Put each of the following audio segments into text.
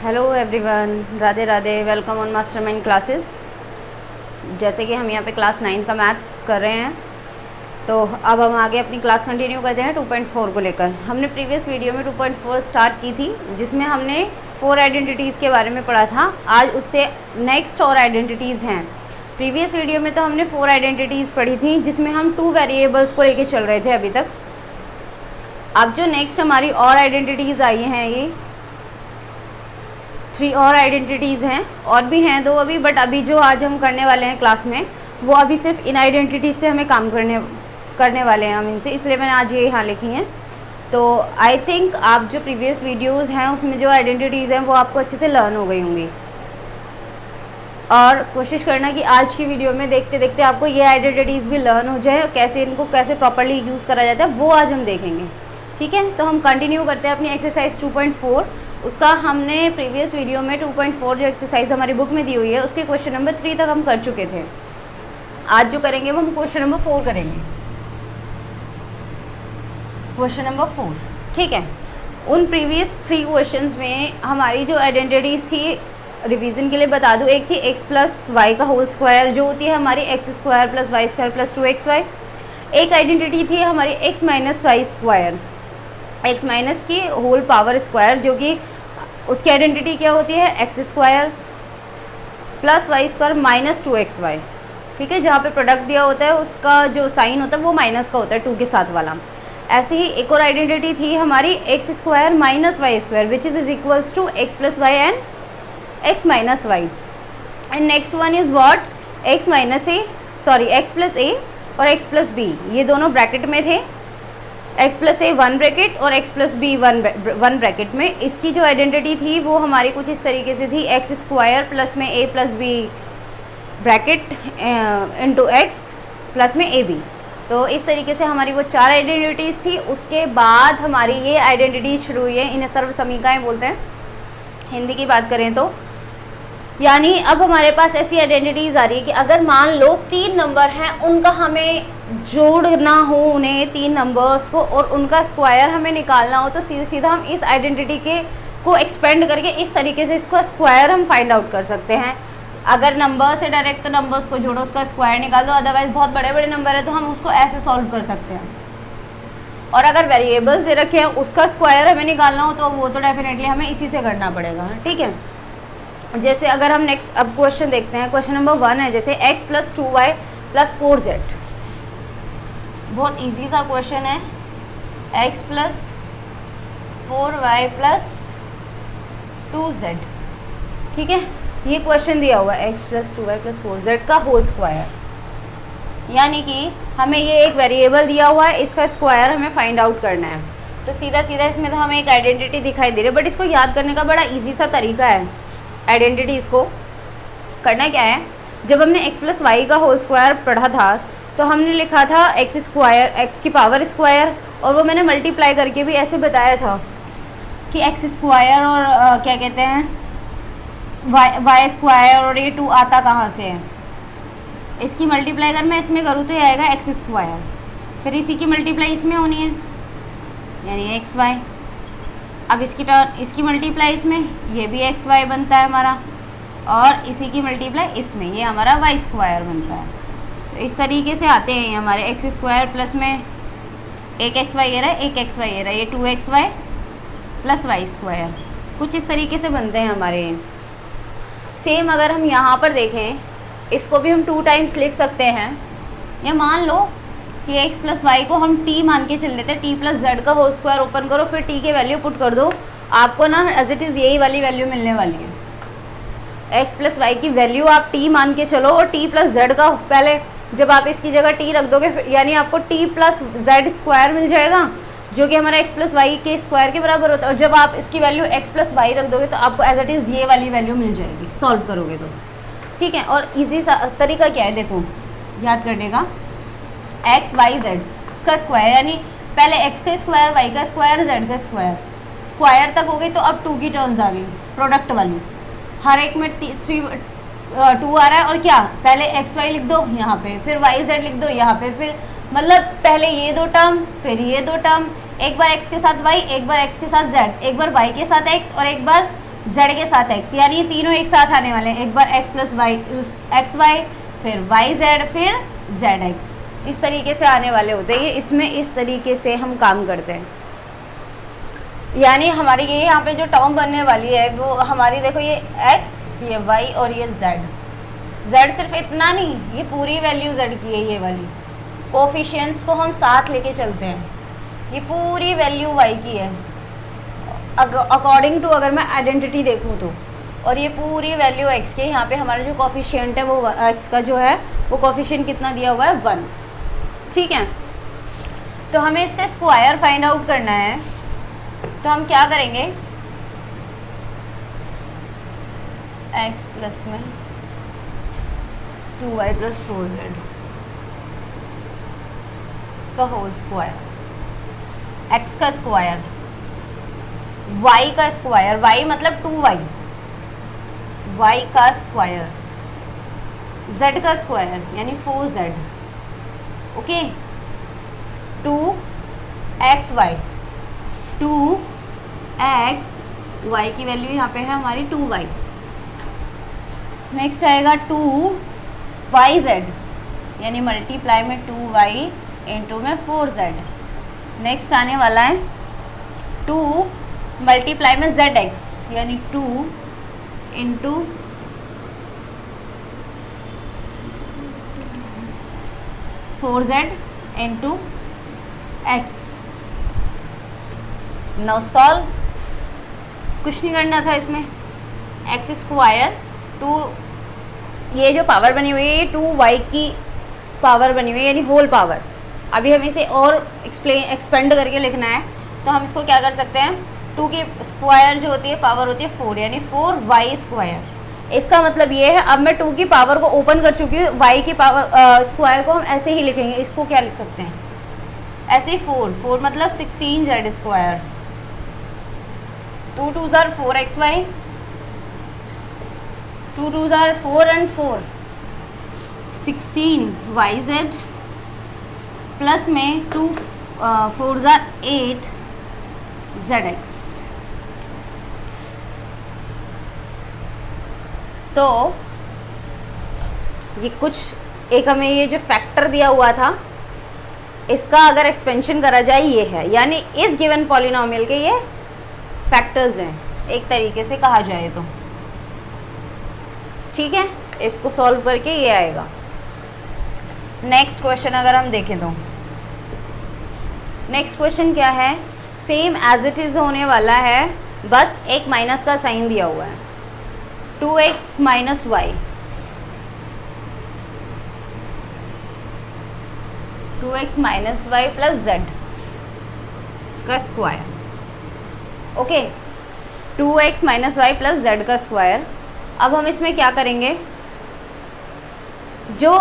Hello everyone, Radhe Radhe. Welcome on mastermind classes. जैसे कि हम यहाँ पे क्लास 9 का मैथ्स कर रहे हैं, तो अब हम आगे अपनी क्लास कंटिन्यू करते हैं 2.4 को लेकर। हमने प्रीवियस वीडियो में 2.4 स्टार्ट की थी, जिसमें हमने 4 आइडेंटिटीज़ के बारे में पढ़ा था। आज उससे नेक्स्ट और आइडेंटिटीज़ हैं। प्रीवियस वीडियो में तो हमने 4 आइडेंटिटीज़ पढ़ी थी, जिसमें हम 2 वेरिएबल्स को लेके चल रहे थे अभी तक। अब जो नेक्स्ट हमारी और आइडेंटिटीज़ आई हैं, ये 3 और आइडेंटिटीज़ हैं, और भी हैं 2 अभी, बट अभी जो आज हम करने वाले हैं क्लास में, वो अभी सिर्फ इन आइडेंटिटीज़ से हमें काम करने वाले हैं हम इनसे, इसलिए मैंने आज ये यहाँ लिखी हैं। तो आई थिंक आप जो प्रीवियस वीडियोस हैं उसमें जो आइडेंटिटीज़ हैं वो आपको अच्छे से लर्न हो गई होंगी, और कोशिश करना कि आज की वीडियो में देखते देखते आपको ये आइडेंटिटीज़ भी लर्न हो जाए, कैसे इनको कैसे प्रॉपर्ली यूज़ करा जाता है वो आज हम देखेंगे। ठीक है, तो हम कंटिन्यू करते हैं अपनी एक्सरसाइज 2.4। उसका हमने प्रीवियस वीडियो में 2.4 जो एक्सरसाइज हमारी बुक में दी हुई है, उसके क्वेश्चन नंबर 3 तक हम कर चुके थे। आज जो करेंगे वो हम क्वेश्चन नंबर 4 करेंगे, क्वेश्चन नंबर 4। ठीक है, उन प्रीवियस 3 क्वेश्चंस में हमारी जो आइडेंटिटीज़ थी, रिवीजन के लिए बता दूँ, एक थी x प्लस वाई का होल स्क्वायर, जो होती है हमारी x square plus y square plus 2xy। एक आइडेंटिटी थी हमारी x minus y square, x minus की होल पावर स्क्वायर, जो कि उसकी आइडेंटिटी क्या होती है, x square plus y square minus 2xy। ठीक है, जहाँ पे प्रोडक्ट दिया होता है उसका जो साइन होता है वो माइनस का होता है 2 के साथ वाला। ऐसे ही एक और आइडेंटिटी थी हमारी x square minus y square, which is equals to x plus y and x minus y. And next one is what, x minus a, sorry x plus a और एक्स प्लस बी, ये दोनों bracket में थे। x plus ए 1 bracket और x plus B 1 bracket में। इसकी जो identity थी वो हमारी कुछ इस तरीके से थी, एक्स स्क्वायर प्लस में a plus b bracket into x plus में ए बी। तो इस तरीके से हमारी वो 4 आइडेंटिटीज़ थी। उसके बाद हमारी ये आइडेंटिटी शुरू हुई है, इन्हें सर्व समीकरण बोलते हैं हिंदी की बात करें तो। यानी अब हमारे पास ऐसी आइडेंटिटीज़ आ रही है कि अगर मान लो 3 नंबर हैं, उनका हमें जोड़ना हो, उन्हें 3 नंबर्स को, और उनका स्क्वायर हमें निकालना हो, तो सीधा सीधा हम इस आइडेंटिटी के को एक्सपेंड करके इस तरीके से इसका स्क्वायर हम फाइंड आउट कर सकते हैं। अगर नंबर से डायरेक्ट तो नंबर्स को जोड़ो, उसका स्क्वायर निकाल दो, अदरवाइज बहुत बड़े बड़े नंबर है तो हम उसको ऐसे सॉल्व कर सकते हैं। और अगर वेरिएबल्स दे रखे हैं, उसका स्क्वायर हमें निकालना हो, तो वो तो डेफिनेटली हमें इसी से करना पड़ेगा। ठीक है, जैसे अगर हम नेक्स्ट अब क्वेश्चन देखते हैं, क्वेश्चन नंबर 1 है जैसे x plus 2y plus 4z। बहुत इजी सा क्वेश्चन है, x plus 4y plus 2z। ठीक है, ये क्वेश्चन दिया हुआ है x plus 2y plus 4z का होल स्क्वायर, यानी कि हमें ये एक वेरिएबल दिया हुआ है, इसका स्क्वायर हमें फाइंड आउट करना है। तो सीधा सीधा इसमें तो हमें एक आइडेंटिटी दिखाई दे रही है, बट इसको याद करने का बड़ा ईजी सा तरीका है। आइडेंटिटीज़ को करना क्या है, जब हमने x प्लस वाई का होल स्क्वायर पढ़ा था, तो हमने लिखा था एक्स स्क्वायर, एक्स की पावर स्क्वायर, और वो मैंने मल्टीप्लाई करके भी ऐसे बताया था कि एक्स स्क्वायर और क्या कहते हैं वाई स्क्वायर, और ये 2 आता कहाँ से है। इसकी मल्टीप्लाई अगर मैं इसमें करूँ तो ये आएगा एक्स स्क्वायर, फिर इसी की मल्टीप्लाई इसमें होनी है, यानी एक्स वाई। अब इसकी मल्टीप्लाई इसमें, ये भी एक्स वाई बनता है हमारा, और इसी की मल्टीप्लाई इसमें, ये हमारा वाई स्क्वायर बनता है। तो इस तरीके से आते हैं हमारे एक्स स्क्वायर प्लस में एक एक्स वाई ये रहा, एक एक्स वाई ये रहा, ये 2xy प्लस वाई स्क्वायर, कुछ इस तरीके से बनते हैं हमारे। सेम अगर हम यहाँ पर देखें, इसको भी हम 2 टाइम्स लिख सकते हैं, या मान लो कि x प्लस वाई को हम t मान के चल लेते हैं, t प्लस जेड का होल स्क्वायर ओपन करो, फिर t के वैल्यू पुट कर दो, आपको ना एज इट इज़ यही वाली वैल्यू मिलने वाली है। x प्लस वाई की वैल्यू आप t मान के चलो, और t प्लस जेड का पहले जब आप इसकी जगह t रख दोगे, यानी आपको t प्लस जेड स्क्वायर मिल जाएगा, जो कि हमारा x प्लस वाई के स्क्वायर के बराबर होता है। और जब आप इसकी वैल्यू x प्लस वाई रख दोगे तो आपको एज इट इज़ ये वाली वैल्यू मिल जाएगी, सॉल्व करोगे तो। ठीक है, और ईजी सा तरीका क्या है देखो याद करने का, एक्स वाई जेड इसका स्क्वायर, यानी पहले x का स्क्वायर, y का स्क्वायर, z का स्क्वायर, स्क्वायर तक हो गई, तो अब 2 की टर्म्स आ गई प्रोडक्ट वाली, हर एक में 2 आ रहा है, और क्या पहले एक्स वाई लिख दो यहाँ पे, फिर वाई जेड लिख दो यहाँ पे, फिर मतलब पहले ये 2 टर्म, फिर ये 2 टर्म, एक बार x के साथ y, एक बार x के साथ z, एक बार y के साथ x और एक बार z के साथ x, यानी ये तीनों एक साथ आने वाले हैं। एक बार x plus y x y, फिर वाई जेड, फिर जेड एक्स, इस तरीके से आने वाले होते हैं। ये इसमें इस तरीके से हम काम करते हैं। यानी हमारी ये यहाँ पे जो टर्म बनने वाली है वो हमारी, देखो ये x, ये y और ये z सिर्फ इतना नहीं, ये पूरी वैल्यू z की है। ये वाली कोफिशिएंट्स को हम साथ लेके चलते हैं, ये पूरी वैल्यू y की है अकॉर्डिंग टू, अगर मैं आइडेंटिटी देखूँ तो। और ये पूरी वैल्यू x की, यहाँ पे हमारा जो कोफिशिएंट है वो x का जो है वो कोफिशिएंट कितना दिया हुआ है 1, ठीक है। तो हमें इसका स्क्वायर फाइंड आउट करना है, तो हम क्या करेंगे, x प्लस में 2y प्लस 4z का होल स्क्वायर, x का स्क्वायर, y का स्क्वायर, y मतलब 2y, y का स्क्वायर, z का स्क्वायर यानी 4z, okay, 2xy, 2x, y की वैल्यू यहाँ पे है हमारी 2y। नेक्स्ट आएगा 2yz, यानी मल्टीप्लाई में 2y इंटू में 4z। नेक्स्ट आने वाला है 2 मल्टीप्लाई में zx, यानी 2 into 4z into x। Now solve, कुछ नहीं करना था इसमें, एक्स स्क्वायर 2, ये जो पावर बनी हुई है ये 2y की पावर बनी हुई है, यानी होल पावर। अभी हमें इसे और एक्सपेंड करके लिखना है, तो हम इसको क्या कर सकते हैं, 2 की स्क्वायर जो होती है पावर होती है 4, यानी 4y स्क्वायर। इसका मतलब ये है, अब मैं 2 की पावर को ओपन कर चुकी हूँ, y की पावर स्क्वायर को हम ऐसे ही लिखेंगे। इसको क्या लिख सकते हैं, ऐसे ही 4 मतलब 16z square, 2 2s are 4xy, 2 2s are 4 and 4, 16yz plus में 2 4s are 8zx। तो ये कुछ एक हमें ये जो फैक्टर दिया हुआ था इसका अगर एक्सपेंशन करा जाए ये है, यानी इस गिवन पॉलिनोमियल के ये फैक्टर्स हैं एक तरीके से कहा जाए तो, ठीक है। इसको सॉल्व करके ये आएगा। नेक्स्ट क्वेश्चन अगर हम देखें तो नेक्स्ट क्वेश्चन क्या है, सेम एज इट इज़ होने वाला है, बस एक माइनस का साइन दिया हुआ है, 2x minus y, 2x minus y plus z का square, okay, 2x minus y plus z का स्क्वायर। अब हम इसमें क्या करेंगे, जो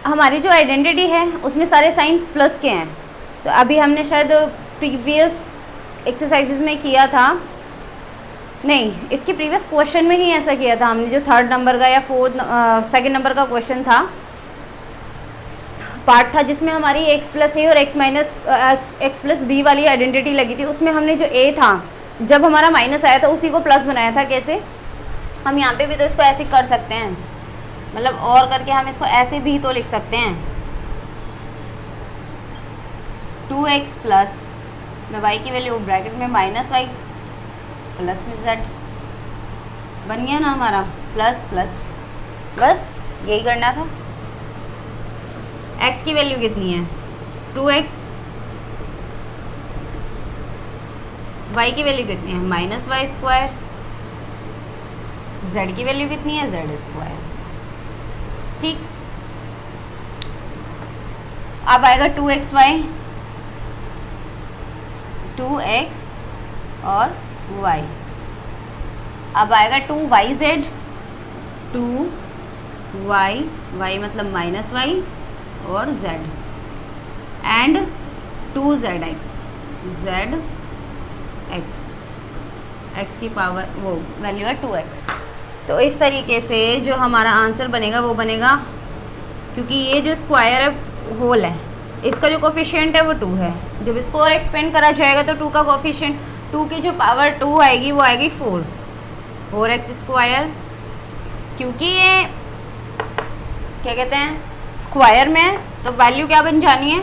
हमारी जो आइडेंटिटी है उसमें सारे साइंस प्लस के हैं, तो अभी हमने शायद प्रीवियस एक्सरसाइजेज में किया था, नहीं इसके प्रीवियस क्वेश्चन में ही ऐसा किया था हमने, जो 3rd नंबर का या 2nd नंबर का क्वेश्चन था, पार्ट था जिसमें हमारी x प्लस ए और x प्लस बी वाली आइडेंटिटी लगी थी। उसमें हमने जो a था जब हमारा माइनस आया था उसी को प्लस बनाया था। कैसे, हम यहाँ पे भी तो इसको ऐसे कर सकते हैं, मतलब और करके हम इसको ऐसे भी तो लिख सकते हैं, 2x प्लस में y की वैल्यू ब्रैकेट में माइनस वाई प्लस में z, बन गया ना हमारा प्लस प्लस, बस यही करना था। x की वैल्यू कितनी है 2x, y की वैल्यू कितनी है माइनस वाई स्क्वायर, z की वैल्यू कितनी है z स्क्वायर, ठीक। अब आएगा 2xy, 2x और y, अब आएगा 2yz, 2y, y मतलब माइनस वाई और z, and 2zx, zx, x की पावर वो वैल्यू है 2x। तो इस तरीके से जो हमारा आंसर बनेगा वो बनेगा, क्योंकि ये जो स्क्वायर है होल है, इसका जो कोफिशिएंट है वो 2 है, जब इसको और एक्सपेंड करा जाएगा तो 2 का कोफिशिएंट, 2 की जो पावर 2 आएगी वो आएगी 4, 4x², क्योंकि ये क्या कहते हैं स्क्वायर में है तो वैल्यू क्या बन जानी है,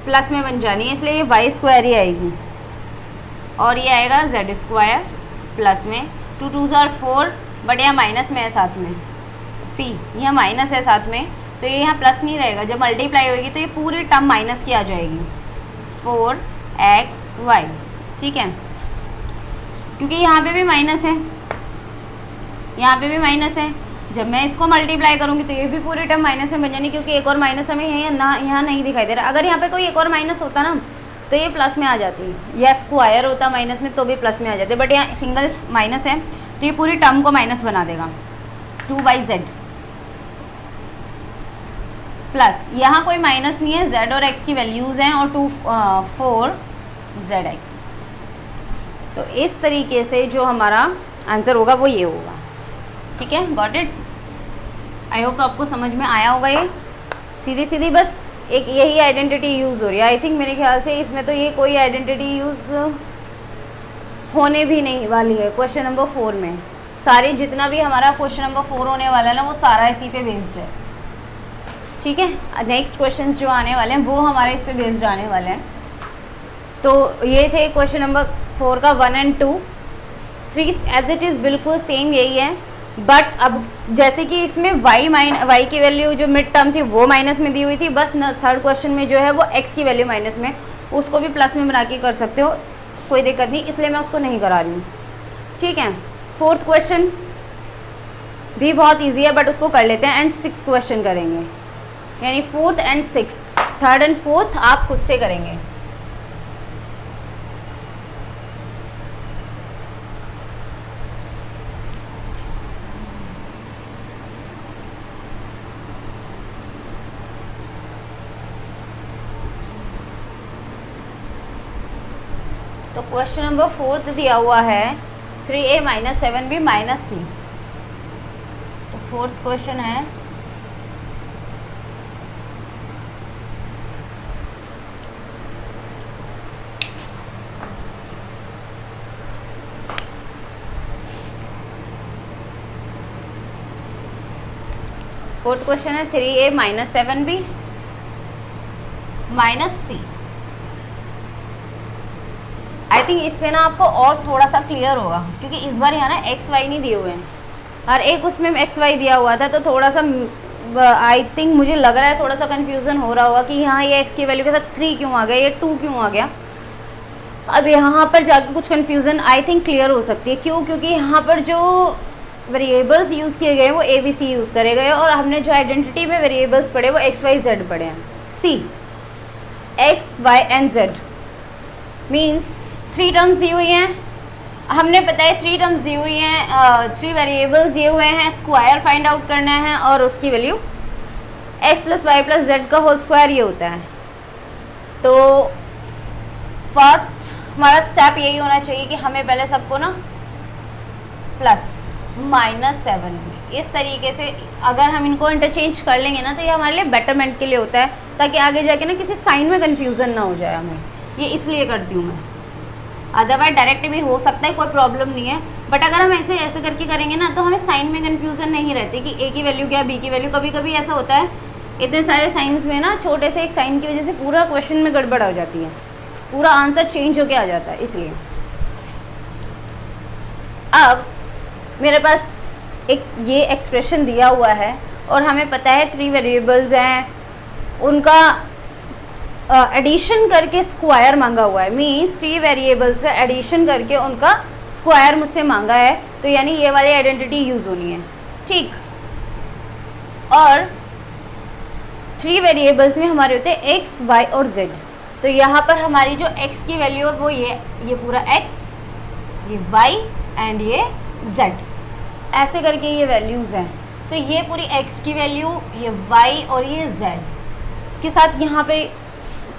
प्लस में बन जानी है, इसलिए ये y² ही आएगी और ये आएगा z² प्लस में 2 2s are 4, बट यहाँ माइनस में है साथ में, सी यहाँ माइनस है साथ में तो ये यहाँ प्लस नहीं रहेगा, जब मल्टीप्लाई होगी तो ये पूरी टर्म माइनस की आ जाएगी 4xy, ठीक है, क्योंकि यहाँ पे भी माइनस है, यहाँ पे भी माइनस है, जब मैं इसको मल्टीप्लाई करूँगी तो ये भी पूरी टर्म माइनस में बन जानी, क्योंकि एक और माइनस हमें यहाँ नहीं दिखाई दे रहा। अगर यहाँ पे कोई एक और माइनस होता ना तो ये प्लस में आ जाती, या स्क्वायर होता माइनस में तो भी प्लस में आ जाती, बट यहाँ सिंगल माइनस है तो ये पूरी टर्म को माइनस बना देगा। 2yz प्लस यहाँ कोई माइनस नहीं है, z और x की वैल्यूज़ हैं और 4zx। तो इस तरीके से जो हमारा आंसर होगा वो ये होगा, ठीक है, गॉट इट। आई होप आपको समझ में आया होगा। ये सीधी सीधी बस एक यही आइडेंटिटी यूज़ हो रही है। आई थिंक मेरे ख्याल से इसमें तो ये कोई आइडेंटिटी यूज़ होने भी नहीं वाली है। क्वेश्चन नंबर 4 में सारे जितना भी हमारा क्वेश्चन नंबर 4 होने वाला है ना वो सारा इसी पे बेस्ड है, ठीक है। नेक्स्ट क्वेश्चंस जो आने वाले हैं वो हमारे इस पे बेस्ड आने वाले हैं। तो ये थे क्वेश्चन नंबर 4 का 1 और 2। 3 एज इट इज़ बिल्कुल सेम यही है, बट अब जैसे कि इसमें y की वैल्यू जो मिड टर्म थी वो माइनस में दी हुई थी, बस थर्ड क्वेश्चन में जो है वो x की वैल्यू माइनस में, उसको भी प्लस में बना के कर सकते हो, कोई दिक्कत नहीं, इसलिए मैं उसको नहीं करा रही हूँ, ठीक है। 4th क्वेश्चन भी बहुत ईजी है बट उसको कर लेते हैं, एंड 6th क्वेश्चन करेंगे, यानी 4th and 6th, 3rd and 4th आप खुद से करेंगे। तो क्वेश्चन नंबर 4 दिया हुआ है 3a - 7b - c। तो 4th क्वेश्चन है फोर्थ क्वेश्चन है 3a - 7b - c। I think इससे ना आपको और थोड़ा सा क्लियर होगा, क्योंकि इस बार यहाँ ना एक्स वाई नहीं दिए हुए हैं, और एक उसमें एक्स वाई दिया हुआ था, तो थोड़ा सा आई थिंक मुझे लग रहा है थोड़ा सा कन्फ्यूज़न हो रहा होगा कि यहाँ ये एक्स की वैल्यू के साथ 3 क्यों आ गया, ये 2 क्यों आ गया। अब यहाँ पर जाकर कुछ कन्फ्यूज़न आई थिंक क्लियर हो सकती है। क्यों? क्योंकि यहाँ पर जो वेरिएबल्स यूज़ किए गए वो ABC यूज़ करे गए, और हमने जो आइडेंटिटी में वेरिएबल्स पढ़े वो XYZ पढ़े हैं। C X Y and Z means 3 terms दी हुई हैं, हमने पता है 3 टर्म्स दी हुई हैं, 3 वेरिएबल्स दिए हुए हैं, स्क्वायर फाइंड आउट करना है और उसकी वैल्यू x + y + z का होल स्क्वायर ये होता है। तो फर्स्ट हमारा स्टेप यही होना चाहिए कि हमें पहले सबको ना +-7 इस तरीके से अगर हम इनको इंटरचेंज कर लेंगे ना तो ये हमारे लिए बेटरमेंट के लिए होता है, ताकि आगे जाके ना किसी साइन में कन्फ्यूज़न ना हो जाए हमें। ये इसलिए करती हूँ मैं, अदरवाइज डायरेक्ट भी हो सकता है, कोई प्रॉब्लम नहीं है, बट अगर हम ऐसे करके करेंगे ना तो हमें साइन में कन्फ्यूज़न नहीं रहती कि ए की वैल्यू क्या बी की वैल्यू। कभी कभी ऐसा होता है इतने सारे साइंस में ना छोटे से एक साइन की वजह से पूरा क्वेश्चन में गड़बड़ हो जाती है, पूरा आंसर चेंज होके आ जाता है। इसलिए अब मेरे पास एक ये एक्सप्रेशन दिया हुआ है और हमें पता है 3 वेरिएबल्स हैं, उनका एडिशन करके स्क्वायर मांगा हुआ है, मीन्स 3 वेरिएबल्स का एडिशन करके उनका स्क्वायर मुझसे मांगा है, तो यानी ये वाली आइडेंटिटी यूज़ होनी है, ठीक। और 3 वेरिएबल्स में हमारे होते हैं x, y और z। तो यहाँ पर हमारी जो x की वैल्यू है वो ये पूरा x, ये y एंड ये z, ऐसे करके ये वैल्यूज़ हैं। तो ये पूरी x की वैल्यू, ये y और ये z के साथ यहाँ पे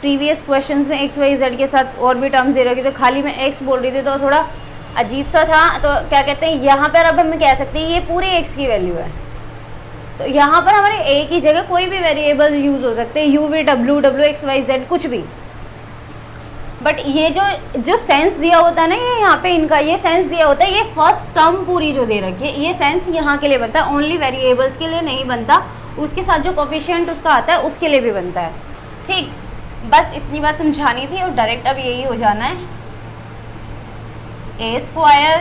प्रीवियस क्वेश्चंस में x, y, z के साथ और भी टर्म्स दे रखी, तो खाली मैं x बोल रही थी तो थोड़ा अजीब सा था। तो क्या कहते हैं यहाँ पर अब हम कह सकते हैं ये पूरी x की वैल्यू है, तो यहाँ पर हमारे a की जगह कोई भी वेरिएबल यूज़ हो सकते हैं, u, v, w, x, y, z कुछ भी। बट ये जो सेंस दिया होता है ना, ये यहाँ पे इनका ये सेंस दिया होता है, ये फर्स्ट टर्म पूरी जो दे रखी है, ये सेंस यहाँ के लिए बनता है, ओनली वेरिएबल्स के लिए नहीं बनता, उसके साथ जो कोफिशिएंट उसका आता है उसके लिए भी बनता है। ठीक, बस इतनी बात समझानी थी और डायरेक्ट अब यही हो जाना है, a square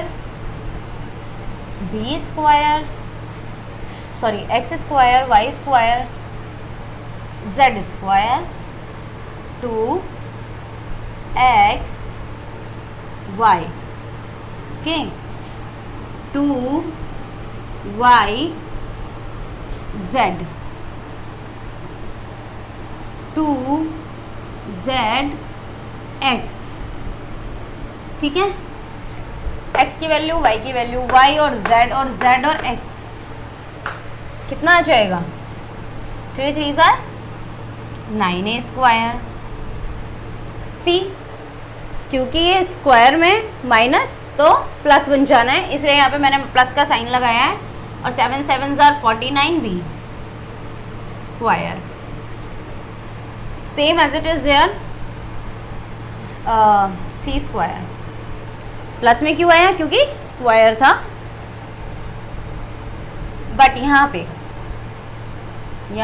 b square sorry x square y square z square 2x y, okay, 2y z 2z x, ठीक है। x की वैल्यू y की वैल्यू, y और z और x कितना आ जाएगा, 3 3 ज़ा 9a स्क्वायर। सी, क्योंकि ये स्क्वायर में माइनस तो प्लस बन जाना है, इसलिए यहाँ पे मैंने प्लस का साइन लगाया है, और 7 7 ज़ा 49b square, same as it is here c square. Plus में क्यों आया, क्योंकि स्क्वायर था, बट यहाँ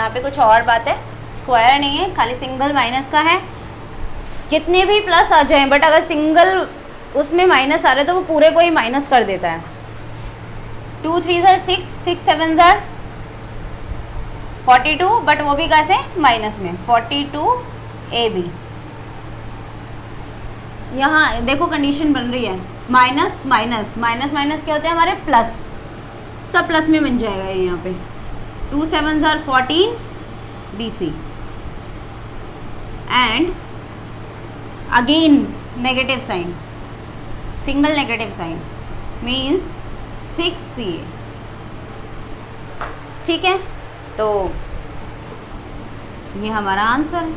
पे कुछ और बात है, स्क्वायर नहीं है, खाली सिंगल माइनस का है। कितने भी प्लस आ जाएं, बट अगर सिंगल उसमें माइनस आ रहा है तो वो पूरे को ही माइनस कर देता है। 2 3 ज़ा 6 6 7 ज़ा 42, बट वो भी कैसे, माइनस में, 42ab। यहाँ देखो कंडीशन बन रही है, माइनस माइनस माइनस माइनस क्या होता है हमारे, प्लस, सब प्लस में बन जाएगा ये यहाँ पे। 2 7 ज़ा 14 bc and again negative sign, single negative sign means 6ca, ठीक है। तो ये हमारा आंसर है।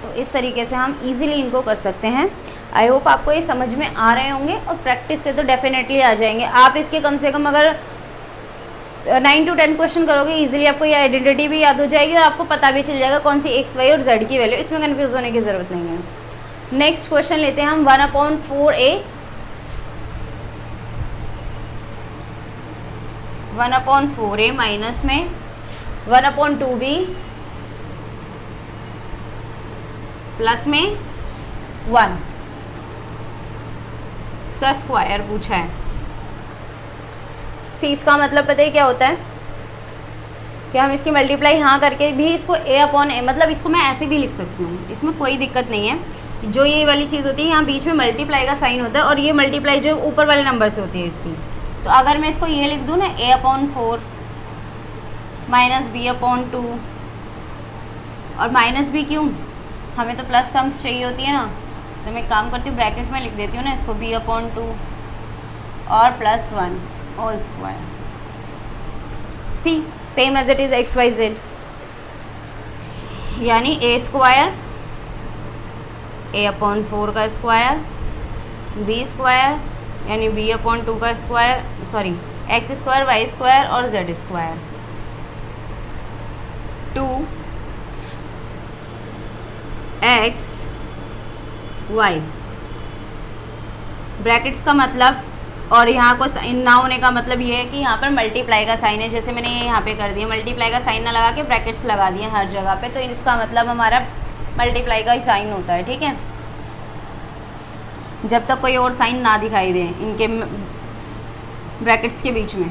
तो इस तरीके से हम इजीली इनको कर सकते हैं। आई होप आपको ये समझ में आ रहे होंगे, और प्रैक्टिस से तो डेफिनेटली आ जाएंगे। आप इसके कम से कम अगर 9 to 10 क्वेश्चन करोगे इजीली आपको ये आइडेंटिटी भी याद हो जाएगी, और आपको पता भी चल जाएगा कौन सी एक्स वाई और जेड की वैल्यू, इसमें कन्फ्यूज होने की ज़रूरत नहीं है। नेक्स्ट क्वेश्चन लेते हैं हम 1/4a 1/4a माइनस में 1/2b प्लस में 1, इसका स्क्वायर पूछा है। सी इसका मतलब पता है क्या होता है, कि हम इसकी मल्टीप्लाई यहाँ करके भी इसको a/a, मतलब इसको मैं ऐसे भी लिख सकती हूँ, इसमें कोई दिक्कत नहीं है। जो ये वाली चीज़ होती है यहाँ बीच में मल्टीप्लाई का साइन होता है, और ये मल्टीप्लाई जो ऊपर वाले नंबर से होती है इसकी। तो अगर मैं इसको ये लिख दूँ ना, a/4 माइनस b/2, और माइनस भी क्यों, हमें तो प्लस टर्म्स चाहिए होती है ना, तो मैं काम करती हूँ ब्रैकेट में लिख देती हूँ ना इसको, b/2 और +1 whole square. See same as it is x Y z, यानी a स्क्वायर a/4 का स्क्वायर, b स्क्वायर यानी b/2 का square, sorry x square y square और z square, 2x y brackets का मतलब, और यहाँ को साइन ना होने का मतलब ये है कि यहाँ पर मल्टीप्लाई का साइन है, जैसे मैंने ये यहाँ पे कर दिया, मल्टीप्लाई का साइन ना लगा के ब्रैकेट्स लगा दिए हर जगह पे, तो इसका मतलब हमारा मल्टीप्लाई का ही साइन होता है, ठीक है। जब तक कोई और साइन ना दिखाई दे इनके ब्रैकेट्स के बीच में।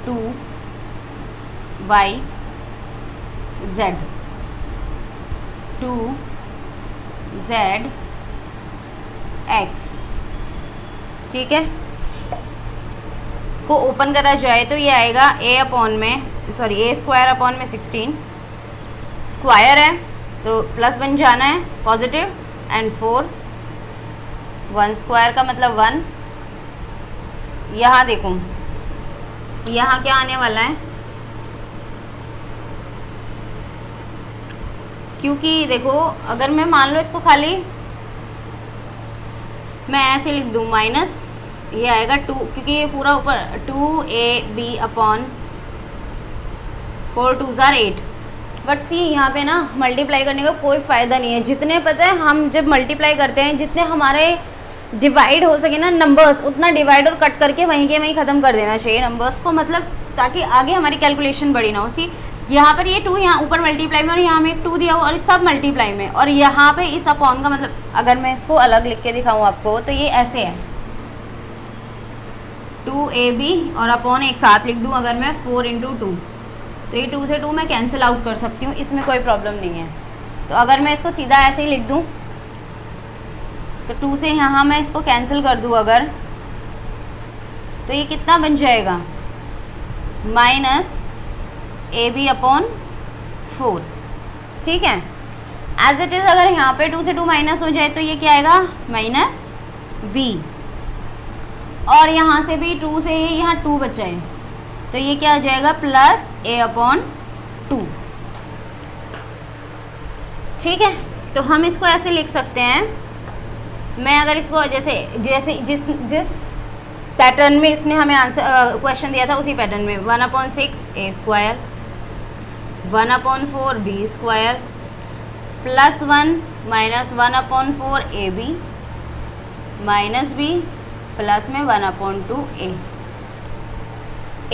2y z 2z x, ठीक है। इसको ओपन करा जाए तो ये आएगा a स्क्वायर अपॉन में 16, स्क्वायर है तो प्लस बन जाना है पॉजिटिव, एंड 4 1 स्क्वायर का मतलब 1। यहाँ देखो, यहाँ क्या आने वाला है, क्योंकि देखो अगर मैं मान लो इसको खाली मैं ऐसे लिख दूँ माइनस, ये आएगा 2, क्योंकि ये पूरा ऊपर 2ab अपॉन 4 2 8, बट सी यहाँ पे ना मल्टीप्लाई करने का कोई फ़ायदा नहीं है। जितने पता है हम जब मल्टीप्लाई करते हैं, जितने हमारे डिवाइड हो सके ना नंबर्स, उतना डिवाइड और कट करके वहीं के वहीं ख़त्म कर देना चाहिए नंबर्स को, मतलब ताकि आगे हमारी कैलकुलेशन बड़ी ना हो। सी यहाँ पर ये 2 यहाँ ऊपर मल्टीप्लाई में और यहाँ में एक 2 दिया हुआ और सब मल्टीप्लाई में, और यहाँ पे इस अपॉन का मतलब अगर मैं इसको अलग लिख के दिखाऊँ आपको तो ये ऐसे है 2ab और अपॉन एक साथ लिख दूँ अगर मैं 4 × 2, तो ये 2 से 2 मैं कैंसिल आउट कर सकती हूँ, इसमें कोई प्रॉब्लम नहीं है। तो अगर मैं इसको सीधा ऐसे ही लिख दूँ तो 2 से यहाँ मैं इसको कैंसिल कर दूँ अगर, तो ये कितना बन जाएगा -ab अपॉन 4, ठीक है। एज इट इज़ अगर यहाँ पे 2 से 2 माइनस हो जाए तो ये क्या आएगा -b, और यहाँ से भी 2 से ही यहाँ 2 बचा है तो ये क्या आ जाएगा +a अपॉन 2, ठीक है। तो हम इसको ऐसे लिख सकते हैं, मैं अगर इसको जैसे जिस पैटर्न में इसने हमें आंसर क्वेश्चन दिया था उसी पैटर्न में 1/6a² 1/4b² +1 -1/4ab -b plus में 1/2a,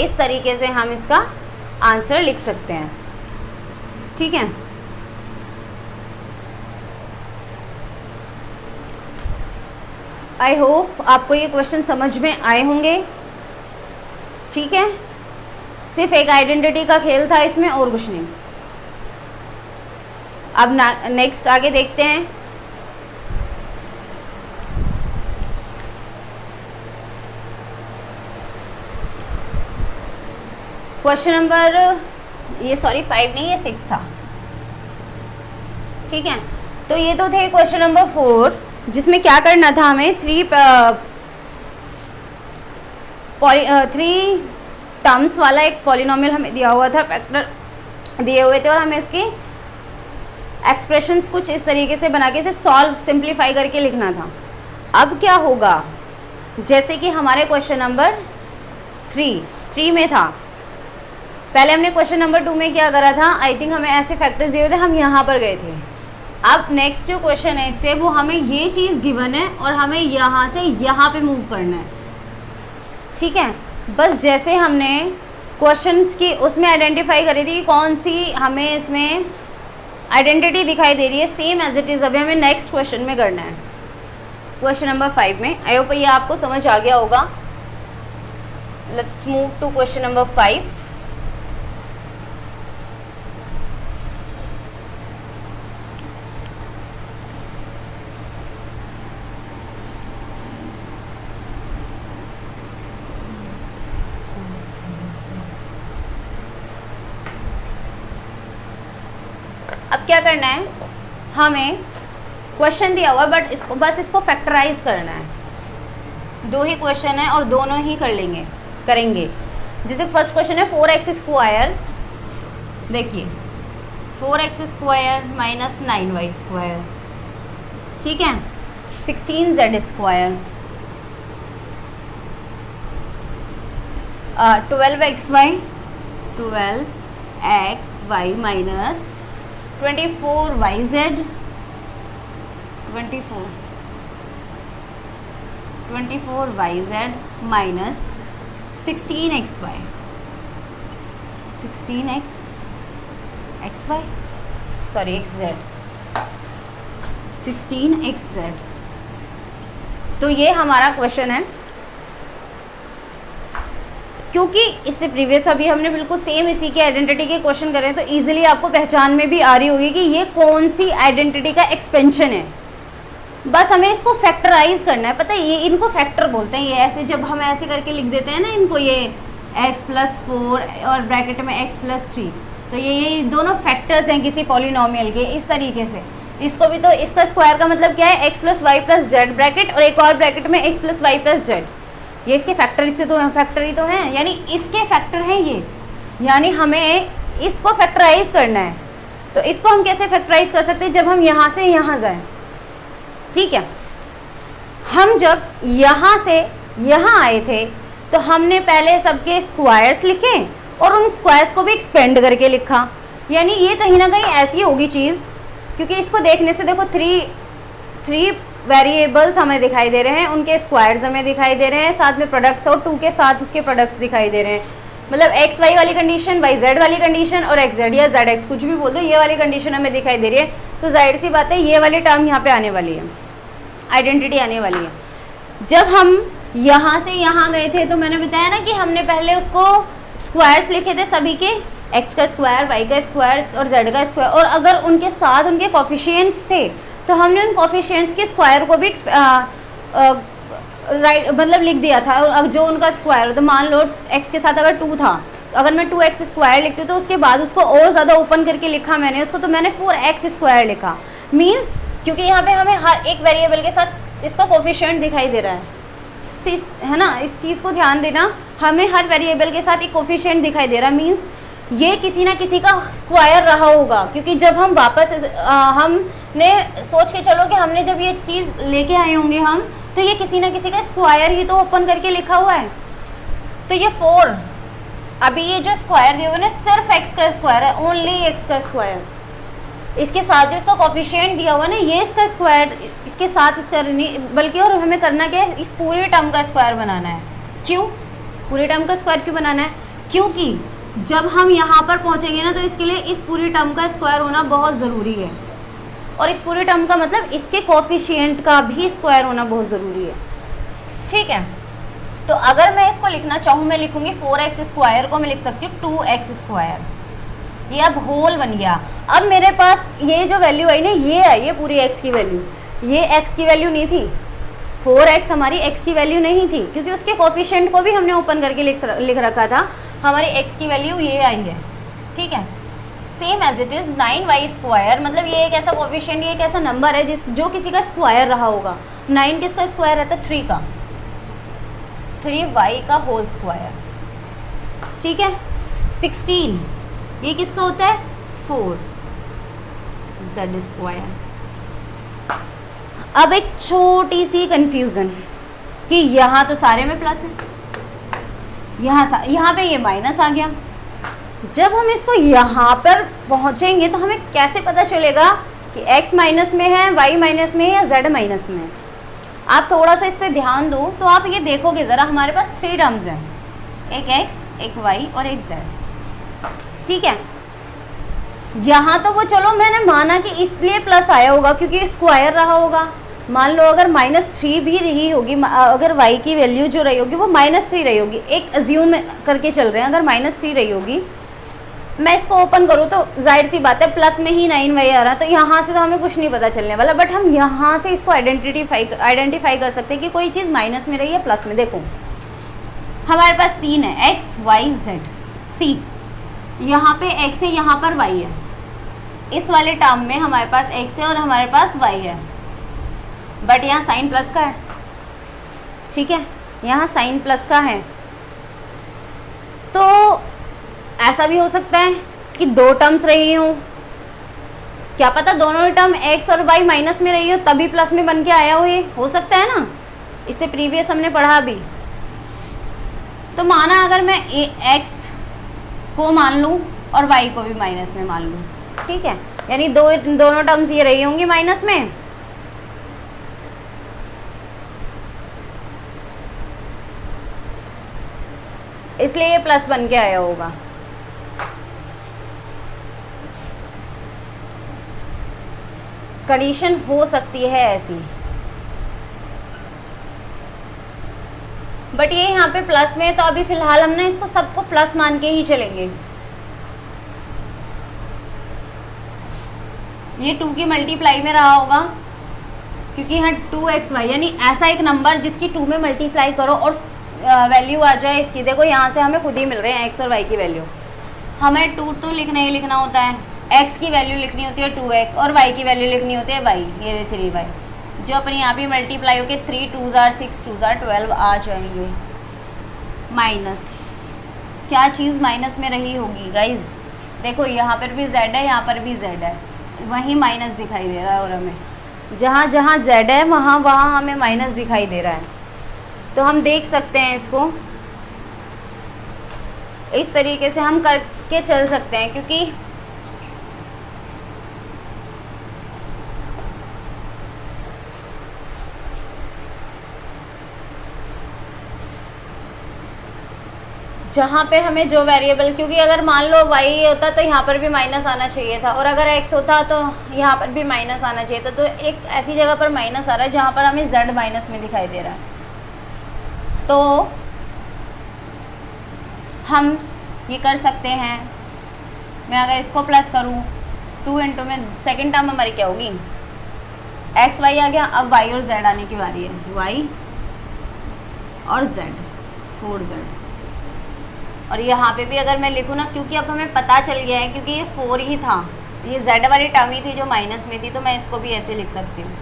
इस तरीके से हम इसका आंसर लिख सकते हैं, ठीक है। आई होप आपको ये क्वेश्चन समझ में आए होंगे, ठीक है। सिर्फ एक आइडेंटिटी का खेल था इसमें और कुछ नहीं। अब नेक्स्ट आगे देखते हैं। क्वेश्चन नंबर 5 नहीं, ये 6 था, ठीक है। तो ये तो थे क्वेश्चन नंबर 4, जिसमें क्या करना था हमें 3 टर्म्स वाला एक पॉलिनोमियल हमें दिया हुआ था, फैक्टर दिए हुए थे और हमें उसकी एक्सप्रेशंस कुछ इस तरीके से बना के इसे सॉल्व सिंप्लीफाई करके लिखना था। अब क्या होगा, जैसे कि हमारे क्वेश्चन नंबर 3 में था, पहले हमने क्वेश्चन नंबर 2 में क्या करा था, आई थिंक हमें ऐसे फैक्टर्स दिए हुए थे, हम यहाँ पर गए थे। अब नेक्स्ट जो क्वेश्चन है इससे वो हमें ये चीज़ गिवन है और हमें यहाँ से यहाँ पे मूव करना है, ठीक है। बस जैसे हमने क्वेश्चंस की उसमें आइडेंटिफाई करी थी कौन सी हमें इसमें आइडेंटिटी दिखाई दे रही है, सेम एज इट इज़ अभी हमें नेक्स्ट क्वेश्चन में करना है, क्वेश्चन नंबर 5 में। आई होप ये आपको समझ आ गया होगा। Let's move to question number 5। अब क्या करना है, हमें क्वेश्चन दिया हुआ बट इसको फैक्टराइज करना है। 2 ही क्वेश्चन है और दोनों ही करेंगे। जैसे फर्स्ट क्वेश्चन है 4x², देखिए 4x² - 9y², ठीक है, 16z², 12xy - 24yz 24yz - 16xy 16xz। तो ये हमारा क्वेश्चन है। क्योंकि इससे प्रीवियस अभी हमने बिल्कुल सेम इसी के आइडेंटिटी के क्वेश्चन करे हैं, तो इजीली आपको पहचान में भी आ रही होगी कि ये कौन सी आइडेंटिटी का एक्सपेंशन है। बस हमें इसको फैक्टराइज करना है। पता है ये इनको फैक्टर बोलते हैं। ये ऐसे जब हम ऐसे करके लिख देते हैं ना इनको, ये x+4 और ब्रैकेट में x+3, तो ये दोनों फैक्टर्स हैं किसी पॉलिनोमियल के। इस तरीके से इसको भी, तो इसका स्क्वायर का मतलब क्या है, x+y+z ब्रैकेट और एक और ब्रैकेट में x+y+z। ये इसके फैक्टर ही तो हैं, यानी इसके फैक्टर हैं ये, यानी हमें इसको फैक्टराइज करना है। तो इसको हम कैसे फैक्टराइज कर सकते हैं, जब हम यहाँ से यहाँ जाएं, ठीक है। हम जब यहाँ से यहाँ आए थे तो हमने पहले सबके स्क्वायर्स लिखे और उन स्क्वायर्स को भी एक्सपेंड करके लिखा। यानी ये कहीं ना कहीं ऐसी होगी चीज़, क्योंकि इसको देखने से देखो थ्री वेरिएबल्स हमें दिखाई दे रहे हैं, उनके स्क्वायर्स हमें दिखाई दे रहे हैं, साथ में प्रोडक्ट्स और 2 के साथ उसके प्रोडक्ट्स दिखाई दे रहे हैं। मतलब एक्स वाई वाली कंडीशन, वाई जेड वाली कंडीशन और एक्स जेड या जेड एक्स कुछ भी बोल दो, ये वाली कंडीशन हमें दिखाई दे रही है। तो जाहिर सी बात है ये वाली टर्म यहाँ पे आने वाली है, आइडेंटिटी आने वाली है। जब हम यहाँ से यहाँ गए थे तो मैंने बताया ना कि हमने पहले उसको स्क्वायर्स लिखे थे सभी के, एक्स का स्क्वायर, वाई का स्क्वायर और जेड का स्क्वायर, और अगर उनके साथ उनके कोफिशिएंट्स थे तो हमने उन कोफिशिएंट्स के स्क्वायर को भी राइट मतलब लिख दिया था। और जो उनका स्क्वायर, तो मान लो एक्स के साथ अगर 2 था, तो अगर मैं 2x स्क्वायर लिखती हूँ तो उसके बाद उसको और ज़्यादा ओपन करके लिखा मैंने उसको, तो मैंने 4x स्क्वायर लिखा। मीन्स क्योंकि यहाँ पे हमें हर एक वेरिएबल के साथ इसका कोफिशिएंट दिखाई दे रहा है ना, इस चीज़ को ध्यान देना, हमें हर वेरिएबल के साथ एक कोफिशिएंट दिखाई दे रहा है। मीन्स ये किसी ना किसी का स्क्वायर रहा होगा, क्योंकि जब हम वापस हमने सोच के चलो कि हमने जब ये चीज़ लेके आए होंगे हम, तो ये किसी ना किसी का स्क्वायर ही तो ओपन करके लिखा हुआ है। तो ये 4, अभी ये जो स्क्वायर दिया हुआ है सिर्फ x का स्क्वायर है, ओनली x का स्क्वायर। इसके साथ जो इसका कोफिशिएंट दिया हुआ है ना, ये इसका स्क्वायर, इसके साथ इसका नहीं, बल्कि और हमें करना क्या है, इस पूरी टर्म का स्क्वायर बनाना है। क्यों पूरी टर्म का स्क्वायर क्यों बनाना है? क्योंकि जब हम यहाँ पर पहुँचेंगे ना, तो इसके लिए इस पूरी टर्म का स्क्वायर होना बहुत ज़रूरी है, और इस पूरी टर्म का मतलब इसके कोफिशिएंट का भी स्क्वायर होना बहुत ज़रूरी है। ठीक है, तो अगर मैं इसको लिखना चाहूँ, मैं लिखूँगी 4x स्क्वायर को मैं लिख सकती हूँ 2x स्क्वायर। ये अब होल बन गया। अब मेरे पास ये जो वैल्यू आई ना, ये है, ये पूरी x की वैल्यू, ये x की वैल्यू नहीं थी, 4x हमारी x की वैल्यू नहीं थी, क्योंकि उसके कोफिशिएंट को भी हमने ओपन करके लिख रखा था। हमारी x की वैल्यू ये आई है। ठीक है, same as it is 9y square, मतलब ये एक ऐसा कोफिशिएंट, ये एक ऐसा नंबर है जो किसी का स्क्वायर रहा होगा। 9 किसका स्क्वायर रहता है? 3 का, 3y का होल स्क्वायर। ठीक है, 16 ये किसका होता है? 4z square. अब एक छोटी सी कंफ्यूजन कि यहाँ तो सारे में प्लस है, यहाँ पे ये माइनस आ गया। जब हम इसको यहाँ पर पहुँचेंगे तो हमें कैसे पता चलेगा कि x माइनस में है, y माइनस में है या z माइनस में है? आप थोड़ा सा इस पर ध्यान दो तो आप ये देखोगे ज़रा, हमारे पास 3 टर्म्स हैं, एक x, एक y और एक z। ठीक है, यहाँ तो वो चलो मैंने माना कि इसलिए प्लस आया होगा क्योंकि स्क्वायर रहा होगा। मान लो अगर -3 भी रही होगी, अगर y की वैल्यू जो रही होगी वो -3 रही होगी, एक अज्यूम करके चल रहे हैं, अगर -3 रही होगी, मैं इसको ओपन करूँ तो जाहिर सी बात है प्लस में ही 9y आ रहा, तो यहाँ से तो हमें कुछ नहीं पता चलने वाला। बट हम यहाँ से इसको आइडेंटिफाई कर सकते हैं कि कोई चीज़ माइनस में रही है प्लस में। देखो हमारे पास 3 है, x y z, c, यहाँ पे x है, यहाँ पर y है, इस वाले टर्म में हमारे पास x है और हमारे पास y है, बट यहाँ साइन प्लस का है। ठीक है, यहाँ साइन प्लस का है, तो ऐसा भी हो सकता है कि 2 टर्म्स रही हों, क्या पता दोनों टर्म x और y माइनस में रही हो तभी प्लस में बन के आया हो, ये हो सकता है ना, इससे प्रीवियस हमने पढ़ा अभी। तो माना अगर मैं x को मान लूँ और y को भी माइनस में मान लूँ, ठीक है, यानी दोनों टर्म्स ये रही होंगी माइनस में, इसलिए ये प्लस बन के आया होगा। कंडीशन हो सकती है ऐसी, बट ये यहाँ पे प्लस में है, तो अभी फिलहाल हम ना इसको सबको प्लस मान के ही चलेंगे। ये 2 की मल्टीप्लाई में रहा होगा, क्योंकि यहाँ 2xy यानी ऐसा एक नंबर जिसकी 2 में मल्टीप्लाई करो और वैल्यू आ जाए इसकी। देखो यहाँ से हमें खुद ही मिल रहे हैं x और y की वैल्यू। हमें 2 तो लिखना ही लिखना होता है, x की वैल्यू लिखनी होती है 2x और y की वैल्यू लिखनी होती है y, ये 3y, जो अपने यहाँ भी मल्टीप्लाई होके 3 2s are 6 2s are 12 आ जाएंगे। माइनस, क्या चीज़ माइनस में रही होगी गाइज? देखो यहाँ पर भी z है, यहाँ पर भी z है, वहीं माइनस दिखाई दे रहा है, और हमें जहाँ जहाँ z है वहाँ वहाँ हमें माइनस दिखाई दे रहा है। तो हम देख सकते हैं इसको इस तरीके से हम करके चल सकते हैं, क्योंकि जहाँ पे हमें जो वेरिएबल, क्योंकि अगर मान लो y होता तो यहाँ पर भी माइनस आना चाहिए था, और अगर x होता तो यहाँ पर भी माइनस आना चाहिए था। तो एक ऐसी जगह पर माइनस आ रहा है जहाँ पर हमें z माइनस में दिखाई दे रहा है। तो हम ये कर सकते हैं, मैं अगर इसको प्लस करूँ 2 इंटू में सेकेंड टर्म हमारी क्या होगी, एक्स वाई आ गया। अब y और z आने की बारी है, y और z, 4z। और यहाँ पे भी अगर मैं लिखूँ ना, क्योंकि अब हमें पता चल गया है, क्योंकि ये 4 ही था, ये z वाली टर्म ही थी जो माइनस में थी, तो मैं इसको भी ऐसे लिख सकती हूँ।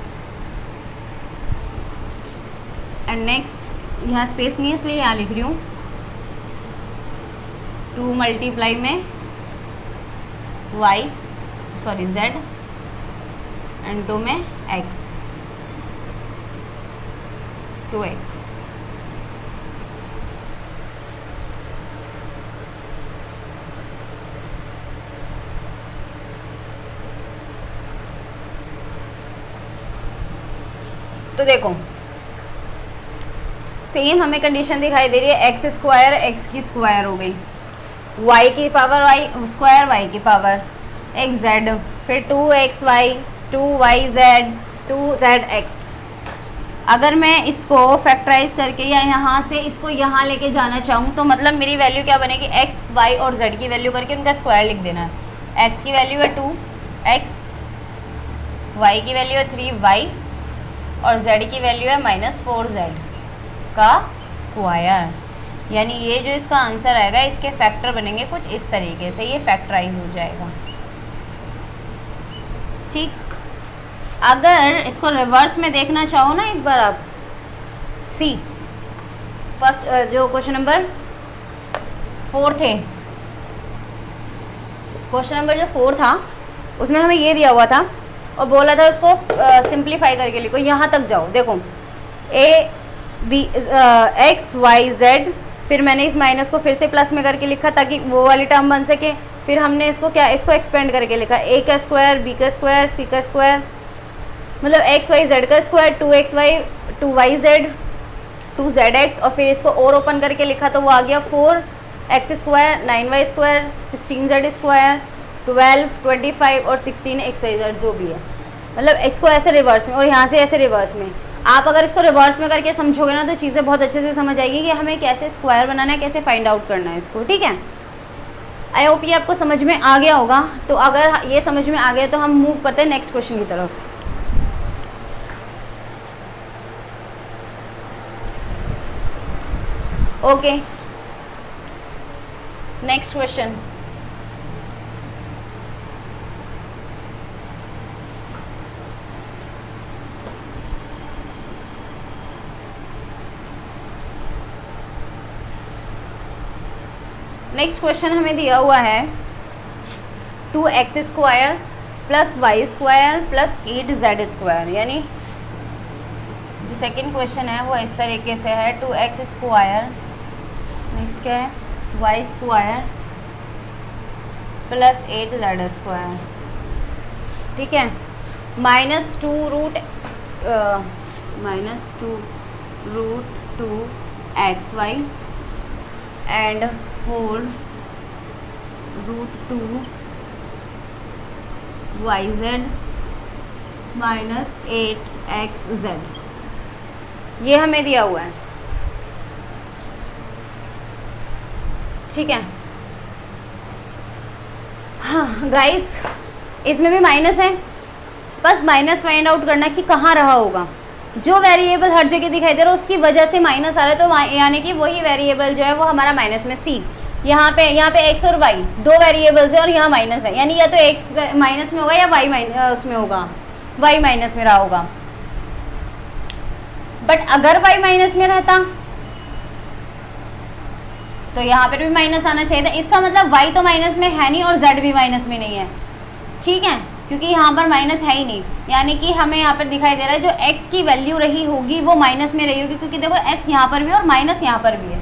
एंड नेक्स्ट, यहाँ स्पेस नहीं है इसलिए यहाँ लिख रही हूँ 2 मल्टीप्लाई में z एंड 2 में x, 2x। तो देखो सेम हमें कंडीशन दिखाई दे रही है, एक्स स्क्वायर एक्स की स्क्वायर हो गई, वाई की पावर वाई स्क्वायर वाई की पावर एक्स जेड, फिर 2x Y 2y Z 2z x. अगर मैं इसको फैक्टराइज करके या यहाँ से इसको यहाँ लेके जाना चाहूँ तो मतलब मेरी वैल्यू क्या बनेगी, x y और z की वैल्यू करके उनका स्क्वायर लिख देना है। x की वैल्यू है 2x, y की वैल्यू है 3y और z की वैल्यू है -4z का स्क्वायर। यानी ये जो इसका आंसर आएगा, इसके फैक्टर बनेंगे कुछ इस तरीके से, ये फैक्टराइज हो जाएगा। ठीक, अगर इसको रिवर्स में देखना चाहो ना एक बार आप, सी फर्स्ट जो क्वेश्चन नंबर 4 थे, क्वेश्चन नंबर जो 4 था उसमें हमें ये दिया हुआ था और बोला था उसको सिंप्लीफाई करके लिखो, यहाँ तक जाओ। देखो a b x Y z, फिर मैंने इस माइनस को फिर से प्लस में करके लिखा ताकि वो वाली टर्म बन सके। फिर हमने इसको क्या, इसको एक्सपेंड करके लिखा, ए का स्क्वायर बी का स्क्वायर सी का स्क्वायर, मतलब एक्स वाई जेड का square 2x Y 2y Z 2z X, और फिर इसको और ओपन करके लिखा तो वो आ गया 4x square 9y square 16z square 12 25 और 16 xyz जो भी है। मतलब इसको ऐसे रिवर्स में और यहाँ से ऐसे रिवर्स में। आप अगर इसको रिवर्स में करके समझोगे ना तो चीज़ें बहुत अच्छे से समझ आएगी कि हमें कैसे स्क्वायर बनाना है, कैसे फाइंड आउट करना है इसको। ठीक है, आई होप ये आपको समझ में आ गया होगा। तो अगर ये समझ में आ गया तो हम मूव करते हैं नेक्स्ट क्वेश्चन की तरफ। Okay, next question. Next question हमें दिया हुआ है 2x square plus y square plus 8z square. यानी जो सेकंड क्वेश्चन है वो इस तरीके से है, 2x स्क्वायर, नेक्स्ट क्या है Y square plus 8z square. ठीक है, -2 root 2xy and 4 root 2 yz minus 8xz, ये हमें दिया हुआ है। ठीक है, हाँ गाइस, इसमें भी माइनस है, बस माइनस फाइंड आउट करना कि कहाँ रहा होगा। जो वेरिएबल हर जगह दिखाई दे रहा है उसकी वजह से माइनस आ रहा है, तो यानी कि वही वेरिएबल जो है वो हमारा माइनस में। सी यहाँ पे x और y दो वेरिएबल्स है और यहाँ माइनस है, यानी या तो x माइनस में होगा या y उसमें होगा, y माइनस में रहा होगा। बट अगर y माइनस में रहता तो यहाँ पर भी माइनस आना चाहिए था। इसका मतलब y तो माइनस में है नहीं और z भी माइनस में नहीं है। ठीक है, क्योंकि यहाँ पर माइनस है ही नहीं, यानी कि हमें यहाँ पर दिखाई दे रहा है जो x की वैल्यू रही होगी वो माइनस में रही होगी, क्योंकि देखो x यहाँ पर भी और माइनस यहाँ पर भी है।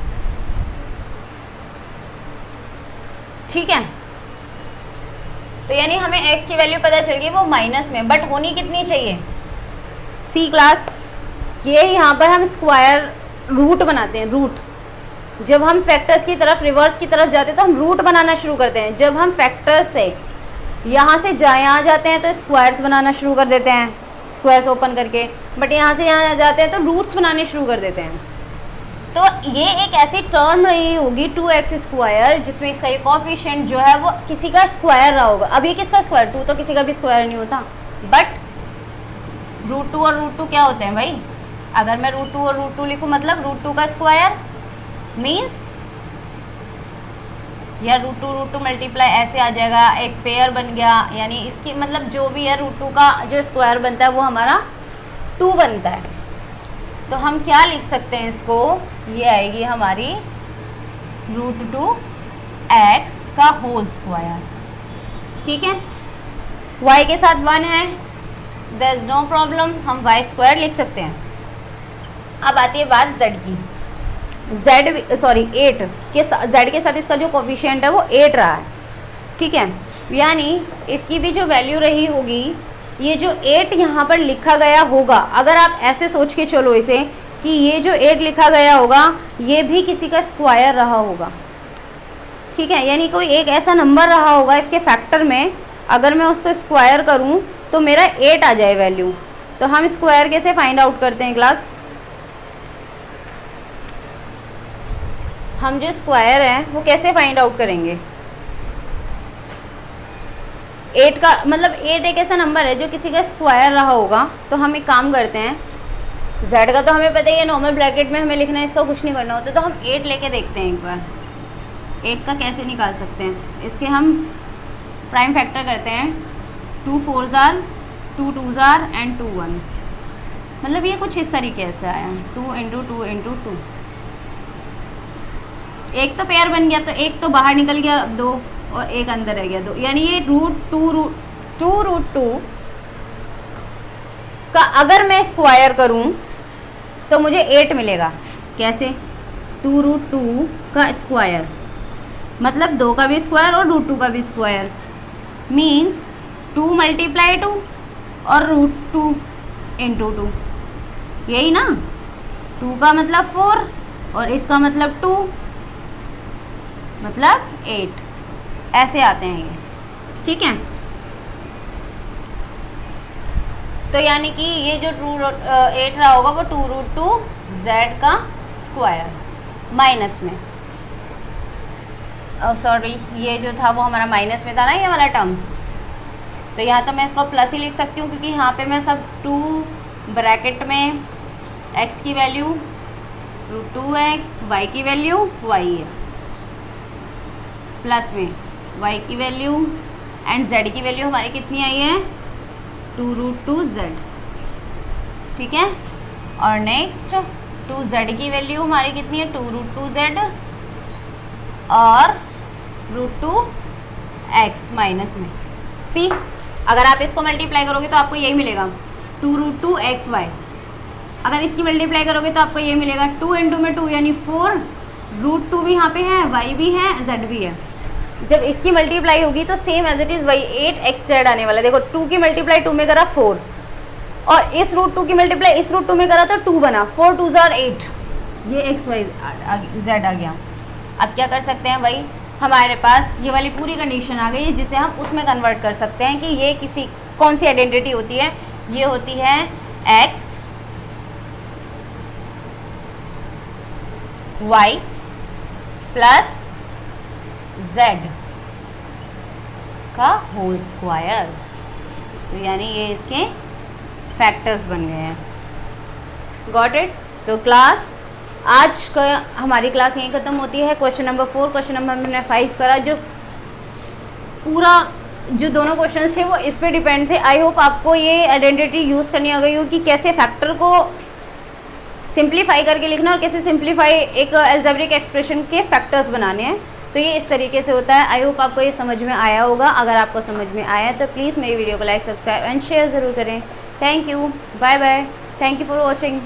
ठीक है, तो यानी हमें x की वैल्यू पता चल गई वो माइनस में, बट होनी कितनी चाहिए सी क्लास। ये यहाँ पर हम स्क्वायर रूट बनाते हैं, रूट जब हम फैक्टर्स की तरफ रिवर्स की तरफ जाते हैं तो हम रूट बनाना शुरू करते हैं। जब हम फैक्टर्स से यहाँ से यहाँ जाते हैं तो स्क्वायर्स बनाना शुरू कर देते हैं, स्क्वायर्स ओपन करके, बट यहाँ से यहाँ जाते हैं तो रूट्स बनाने शुरू कर देते हैं। तो ये एक ऐसी टर्म रही होगी 2x स्क्वायर जिसमें इसका ये कोफिशिएंट जो है वो किसी का स्क्वायर रहा होगा। अब ये किसका स्क्वायर, 2 तो किसी का भी स्क्वायर नहीं होता, बट √2 और √2 क्या होते हैं भाई? अगर मैं √2 और √2 लिखूँ मतलब √2 का स्क्वायर मीन्स या √2 मल्टीप्लाई ऐसे आ जाएगा, एक पेयर बन गया, यानी इसकी मतलब जो भी है √2 का जो स्क्वायर बनता है वो हमारा 2 बनता है। तो हम क्या लिख सकते हैं इसको, ये आएगी हमारी √2x का होल स्क्वायर। ठीक है, y के साथ 1 है, देयर इज नो प्रॉब्लम, हम y स्क्वायर लिख सकते हैं। अब आती है बात z की। z के साथ इसका जो कोफिशिएंट है वो 8 रहा है। ठीक है, यानी इसकी भी जो वैल्यू रही होगी, ये जो 8 यहाँ पर लिखा गया होगा, अगर आप ऐसे सोच के चलो इसे कि ये जो 8 लिखा गया होगा ये भी किसी का स्क्वायर रहा होगा। ठीक है, यानी कोई एक ऐसा नंबर रहा होगा इसके फैक्टर में, अगर मैं उसको स्क्वायर करूँ तो मेरा 8 आ जाए वैल्यू। तो हम स्क्वायर कैसे फाइंड आउट करते हैं क्लास? हम जो स्क्वायर है वो कैसे फाइंड आउट करेंगे? 8 का मतलब 8 एक ऐसा नंबर है जो किसी का स्क्वायर रहा होगा। तो हम एक काम करते हैं, z का तो हमें पता ही है नॉर्मल ब्रैकेट में हमें लिखना है, इसका कुछ नहीं करना होता। तो हम 8 लेके देखते हैं एक बार 8 का कैसे निकाल सकते हैं। इसके हम प्राइम फैक्टर करते हैं, 2 4s are 2 2s are and 2 1, मतलब ये कुछ इस तरीके से आया 2 × 2 × 2। एक तो पेयर बन गया तो एक तो बाहर निकल गया 2 और एक अंदर रह गया 2, यानी ये √2 का अगर मैं स्क्वायर करूं तो मुझे 8 मिलेगा। कैसे? 2√2 का स्क्वायर मतलब 2 का भी स्क्वायर और √2 का भी स्क्वायर मीन्स 2 × 2 और √2 × 2, यही ना। 2 का मतलब 4 और इसका मतलब 2 मतलब 8, ऐसे आते हैं ये। ठीक है, तो यानी कि ये जो 8 रहा होगा वो 2√2z का स्क्वायर माइनस में, सॉरी ये जो था वो हमारा माइनस में था ना ये वाला टर्म, तो यहाँ तो मैं इसको प्लस ही लिख सकती हूँ क्योंकि यहाँ पे मैं सब 2 ब्रैकेट में x की वैल्यू √2x, y की वैल्यू y है, प्लस में y की वैल्यू एंड z की वैल्यू हमारी कितनी आई है 2√2z। ठीक है, और नेक्स्ट 2z की वैल्यू हमारी कितनी है 2√2z और √2x माइनस में सी। अगर आप इसको मल्टीप्लाई करोगे तो आपको यही मिलेगा 2√2xy। अगर इसकी मल्टीप्लाई करोगे तो आपको ये मिलेगा 2 × में 2 यानी 4, √2 भी यहाँ पे है, y भी है, z भी है। जब इसकी मल्टीप्लाई होगी तो सेम एज इट इज़ वही 8xz आने वाला है। देखो 2 की मल्टीप्लाई 2 में करा 4 और इस √2 की मल्टीप्लाई इस √2 में करा तो 2 बना, 4 2s are 8, ये xy z आ गया। अब क्या कर सकते हैं भाई, हमारे पास ये वाली पूरी कंडीशन आ गई है जिसे हम उसमें कन्वर्ट कर सकते हैं कि ये किसी कौन सी आइडेंटिटी होती है, ये होती है x y प्लस z का होल स्क्वायर। तो यानी ये इसके फैक्टर्स बन गए हैं। Got it? तो क्लास आज का हमारी क्लास यहीं ख़त्म होती है। क्वेश्चन नंबर 4, क्वेश्चन नंबर हमने 5 करा, जो पूरा जो दोनों क्वेश्चंस थे वो इस पे डिपेंड थे। आई होप आपको ये आइडेंटिटी यूज़ करनी आ गई हो कि कैसे फैक्टर को सिंप्लीफाई करके लिखना और कैसे सिंप्लीफाई एक एल्जेब्रिक एक्सप्रेशन के फैक्टर्स बनाने हैं। तो ये इस तरीके से होता है। आई होप आपको ये समझ में आया होगा। अगर आपको समझ में आया तो प्लीज़ मेरी वीडियो को लाइक, सब्सक्राइब एंड शेयर ज़रूर करें। Thank you, bye bye, thank you for watching.